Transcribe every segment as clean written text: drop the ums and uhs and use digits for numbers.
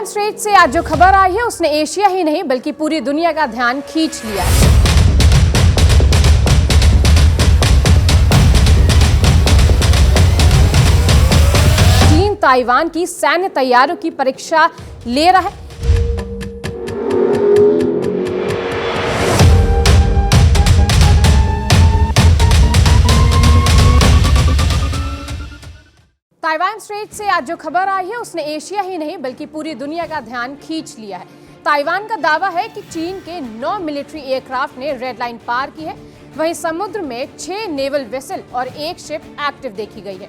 Taiwan straight से आज जो खबर आई है उसने एशिया ही नहीं बल्कि पूरी दुनिया का ध्यान खींच लिया है। चीन ताइवान की सैन्य तैयारियों की परीक्षा ले रहा है। ताइवान स्ट्रेट से आज जो खबर आई है उसने एशिया ही नहीं बल्कि पूरी दुनिया का ध्यान खींच लिया है। ताइवान का दावा है कि चीन के 9 मिलिट्री एयरक्राफ्ट ने रेड लाइन पार की है। वहीं समुद्र में 6 नेवल वेसल और 1 शिप एक्टिव देखी गई है।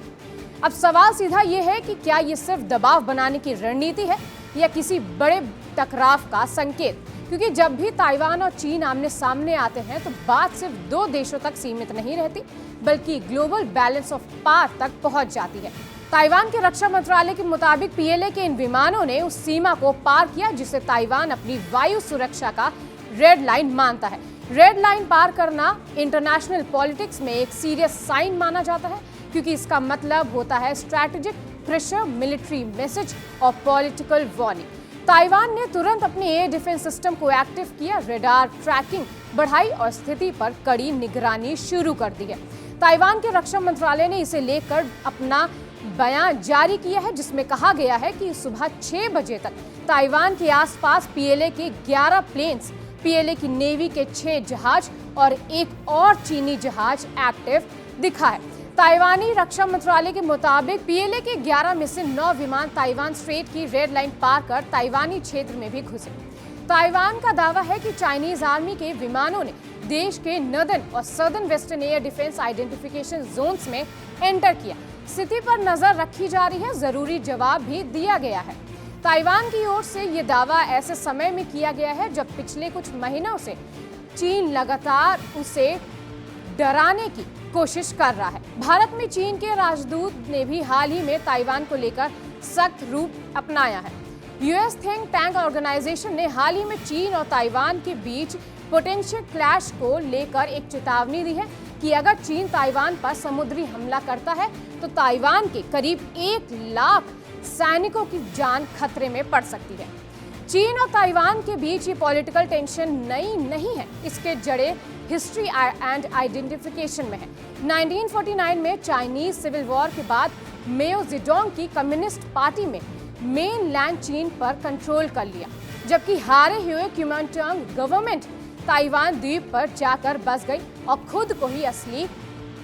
अब सवाल सीधा ये है कि क्या ये सिर्फ दबाव बनाने की रणनीति है या किसी बड़े टकराव का संकेत, क्योंकि जब भी ताइवान और चीन आमने सामने आते हैं तो बात सिर्फ 2 देशों तक सीमित नहीं रहती बल्कि ग्लोबल बैलेंस ऑफ पावर तक पहुंच जाती है। ताइवान के रक्षा मंत्रालय के मुताबिक पीएलए के इन विमानों ने उस सीमा को पार किया जिसे ताइवान अपनी वायु सुरक्षा का रेड लाइन मानता है। रेड लाइन पार करना इंटरनेशनल पॉलिटिक्स में एक सीरियस साइन माना जाता है, क्योंकि इसका मतलब होता है स्ट्रैटेजिक प्रेशर, मिलिट्री मैसेज और पॉलिटिकल वार्निंग। ताइवान ने तुरंत अपने एयर डिफेंस सिस्टम को एक्टिव किया, रडार ट्रैकिंग बढ़ाई और स्थिति पर कड़ी निगरानी शुरू कर दी है। ताइवान के रक्षा मंत्रालय ने इसे लेकर अपना बयान जारी किया है, जिसमें कहा गया है कि सुबह 6 बजे तक ताइवान के आसपास पीएलए के 11 प्लेन्स, पीएलए की नेवी के 6 जहाज और एक और चीनी जहाज एक्टिव दिखा है। ताइवानी रक्षा मंत्रालय के मुताबिक पीएलए के 11 में से 9 विमान ताइवान स्ट्रेट की रेड लाइन पार कर ताइवानी क्षेत्र में भी घुसे। ताइवान का दावा है कि चाइनीज आर्मी के विमानों ने देश के नॉर्दर्न और southern western air defence identification zones में एंटर किया। स्थिति पर नजर रखी जा रही है, जरूरी जवाब भी दिया गया है। ताइवान की ओर से ये दावा ऐसे समय में किया गया है जब पिछले कुछ महीनों से चीन लगातार उसे डराने की कोशिश कर रहा है। भारत में चीन के राजदूत ने भी हाल ही में ताइवान को लेकर सख्त रूप अपनाया है। यूएस थिंक टैंक ऑर्गेनाइजेशन ने हाल ही में चीन और ताइवान के बीच पोटेंशियल क्लैश को लेकर एक चेतावनी दी है कि अगर चीन ताइवान पर समुद्री हमला करता है तो ताइवान के करीब 1 लाख सैनिकों की जान खतरे में पड़ सकती है। चीन और ताइवान के बीच ये पॉलिटिकल टेंशन नई नहीं है, इसके जड़ें हिस्ट्री एंड आइडेंटिफिकेशन में है। 1949 में चाइनीज सिविल वॉर के बाद मेओ जेडोंग की कम्युनिस्ट पार्टी में मेन लैंड चीन पर कंट्रोल कर लिया, जबकि हारे हुए क्यूमिंटांग गवर्नमेंट ताइवान द्वीप पर जाकर बस गई और खुद को ही असली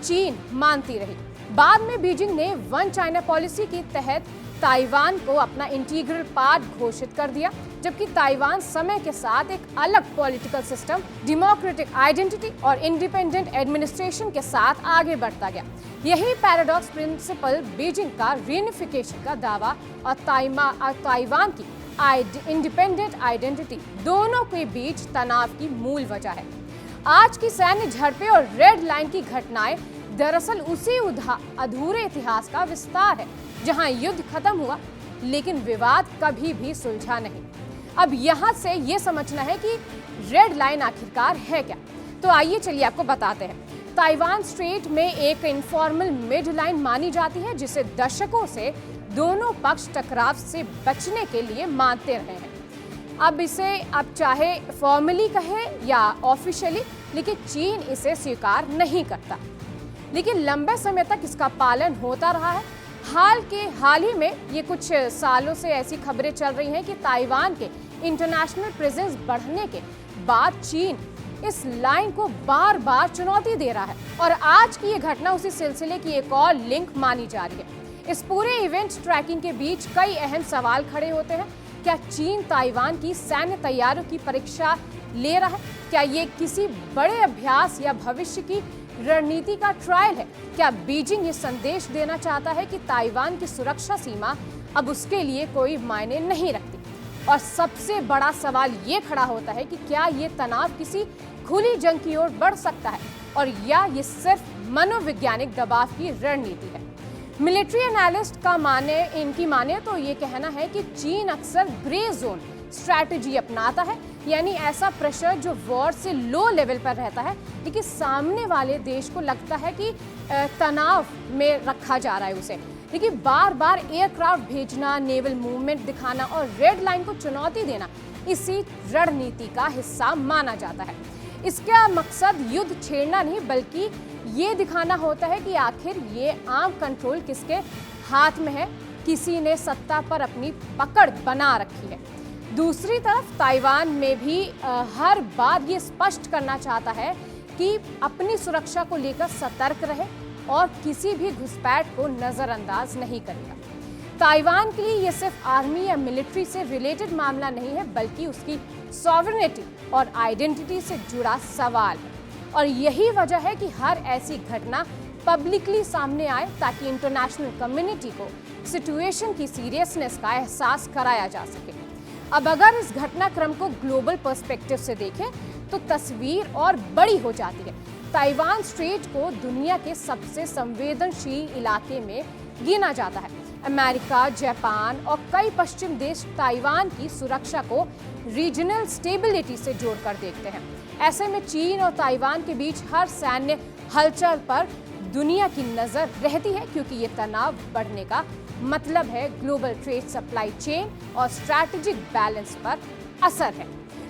चीन मानती रही। बाद में बीजिंग ने वन चाइना पॉलिसी के तहत ताइवान को अपना इंटीग्रल पार्ट घोषित कर दिया, जबकि ताइवान समय के साथ एक अलग पॉलिटिकल सिस्टम, डेमोक्रेटिक आइडेंटिटी और इंडिपेंडेंट एडमिनिस्ट्रेशन के साथ आगे बढ़ता गया। यही पैराडॉक्स प्रिंसिपल बीजिंग का रीयूनिफिकेशन का दावा और ताइवान की इंडिपेंडेंट आइडेंटिटी दोनों के बीच तनाव की मूल वजह है। आज की सैन्य झड़पें और रेड लाइन की घटनाएं दरअसल उसी अधूरे इतिहास का विस्तार है, जहां युद्ध खत्म हुआ लेकिन विवाद कभी भी सुलझा नहीं। अब यहां से ये समझना है कि रेड लाइन आखिरकार है क्या, तो आइए चलिए आपको बताते हैं। ताइवान स्ट्रेट में एक इनफॉर्मल मिड लाइन मानी जाती है, जिसे दशकों से दोनों पक्ष टकराव से बचने के लिए मानते रहे हैं। अब इसे आप चाहे फॉर्मली कहें या ऑफिशियली, लेकिन चीन इसे स्वीकार नहीं करता, लेकिन लंबे समय तक इसका पालन होता रहा है। हाल ही में ये कुछ सालों से ऐसी खबरें चल रही हैं कि ताइवान के इंटरनेशनल प्रेजेंस बढ़ने के बाद चीन इस लाइन को बार बार चुनौती दे रहा है, और आज की ये घटना उसी सिलसिले की एक और लिंक मानी जा रही है। इस पूरे इवेंट ट्रैकिंग के बीच कई अहम सवाल खड़े होते हैं। क्या चीन ताइवान की सैन्य तैयारियों की परीक्षा ले रहा है? क्या ये किसी बड़े अभ्यास या भविष्य की रणनीति का ट्रायल है? क्या बीजिंग ये संदेश देना चाहता है कि ताइवान की सुरक्षा सीमा अब उसके लिए कोई मायने नहीं रखती? और सबसे बड़ा सवाल ये खड़ा होता है कि क्या ये तनाव किसी खुली जंग की ओर बढ़ सकता है, और या ये सिर्फ मनोवैज्ञानिक दबाव की रणनीति है? मिलिट्री एनालिस्ट इनकी माने तो ये कहना है कि चीन अक्सर ग्रे जोन स्ट्रैटेजी अपनाता है, यानी ऐसा प्रेशर जो वॉर से लो लेवल पर रहता है, लेकिन सामने वाले देश को लगता है कि तनाव में रखा जा रहा है उसे। लेकिन बार बार एयरक्राफ्ट भेजना, नेवल मूवमेंट दिखाना और रेड लाइन को चुनौती देना इसी रणनीति का हिस्सा माना जाता है। इसका मकसद युद्ध छेड़ना नहीं, बल्कि ये दिखाना होता है कि आखिर ये आर्म कंट्रोल किसके हाथ में है। किसी ने सत्ता पर अपनी पकड़ बना रखी है। दूसरी तरफ ताइवान में भी हर बार ये स्पष्ट करना चाहता है कि अपनी सुरक्षा को लेकर सतर्क रहे और किसी भी घुसपैठ को नजरअंदाज नहीं करेगा। ताइवान के लिए ये सिर्फ आर्मी या मिलिट्री से रिलेटेड मामला नहीं है, बल्कि उसकी सॉवरेनिटी और आइडेंटिटी से जुड़ा सवाल है। और यही वजह है कि हर ऐसी घटना पब्लिकली सामने आए ताकि इंटरनेशनल कम्युनिटी को सिचुएशन की सीरियसनेस का एहसास कराया जा सके। अब अगर इस घटनाक्रम को ग्लोबल पर्सपेक्टिव से देखें तो तस्वीर और बड़ी हो जाती है। ताइवान स्ट्रेट को दुनिया के सबसे संवेदनशील इलाके में गिना जाता है। अमेरिका, जापान और कई पश्चिम देश ताइवान की सुरक्षा को रीजनल स्टेबिलिटी से जोड़कर देखते हैं। ऐसे में चीन और ताइवान के बीच हर सैन्य हलचल पर दुनिया की नजर रहती है, क्योंकि ये तनाव बढ़ने का मतलब है ग्लोबल ट्रेड, सप्लाई चेन और स्ट्रैटेजिक बैलेंस पर असर है।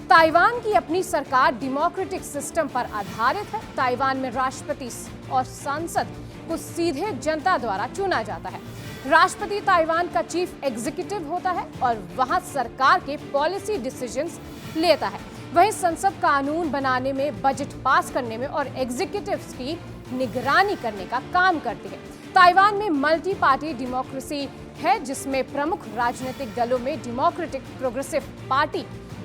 ताइवान की अपनी सरकार डेमोक्रेटिक सिस्टम पर आधारित है। ताइवान में राष्ट्रपति और संसद को सीधे जनता द्वारा चुना जाता है। राष्ट्रपति ताइवान का चीफ एग्जीक्यूटिव होता है और वहां सरकार के पॉलिसी डिसीजंस लेता है। वहीं संसद कानून बनाने में, बजट पास करने में और एग्जीक्यूटिव्स की निगरानी करने का काम करती है। ताइवान में मल्टी पार्टी डेमोक्रेसी है, जिसमें प्रमुख राजनीतिक दलों में डेमोक्रेटिक प्रोग्रेसिव पार्टी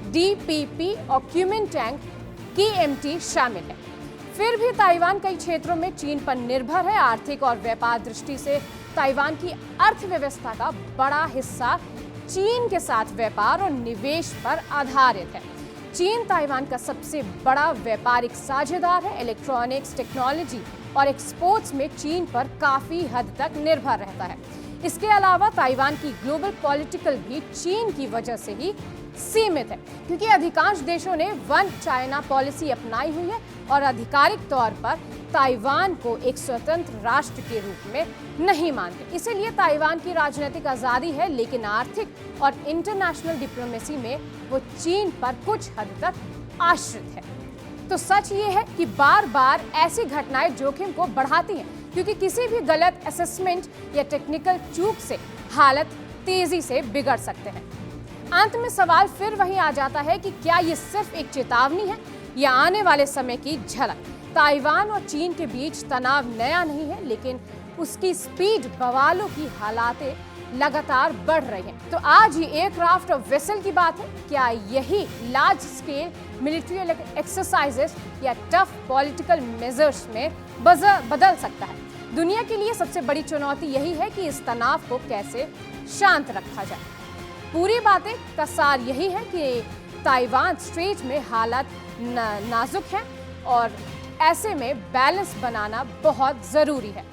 DPP और क्यूमिनटैंग KMT शामिल है। फिर भी ताइवान कई क्षेत्रों में चीन पर निर्भर है। आर्थिक और व्यापार दृष्टि से ताइवान की अर्थव्यवस्था का बड़ा हिस्सा चीन के साथ व्यापार और निवेश पर आधारित है। चीन ताइवान का सबसे बड़ा व्यापारिक साझेदार है। इलेक्ट्रॉनिक्स, टेक्नोलॉजी और एक्सपोर्ट्स में चीन पर काफी हद तक निर्भर रहता है। इसके अलावा ताइवान की ग्लोबल पॉलिटिकल भी चीन की वजह से ही सीमित है, क्योंकि अधिकांश देशों ने वन चाइना पॉलिसी अपनाई हुई है और आधिकारिक तौर पर ताइवान को एक स्वतंत्र राष्ट्र के रूप में नहीं मानते। इसीलिए ताइवान की राजनीतिक आज़ादी है, लेकिन आर्थिक और इंटरनेशनल डिप्लोमेसी में वो चीन पर कुछ हद तक आश्रित है। तो सच ये है कि बार बार ऐसी घटनाएं जोखिम को बढ़ाती हैं, क्योंकि किसी भी गलत असेसमेंट या टेक्निकल चूक से हालत तेजी से बिगड़ सकते हैं। अंत में सवाल फिर वही आ जाता है कि क्या ये सिर्फ एक चेतावनी है या आने वाले समय की झलक। ताइवान और चीन के बीच तनाव नया नहीं है, लेकिन उसकी स्पीड, बवालों की हालातें लगातार बढ़ रही हैं। तो आज ये एयरक्राफ्ट और वेसल की बात है। क्या यही लार्ज स्केल मिलिट्री एक्सरसाइजेस या टफ पॉलिटिकल मेजर्स में बदल सकता है? दुनिया के लिए सबसे बड़ी चुनौती यही है कि इस तनाव को कैसे शांत रखा जाए। पूरी बातें का सार यही है कि ताइवान स्ट्रेट में हालात नाजुक हैं और ऐसे में बैलेंस बनाना बहुत जरूरी है।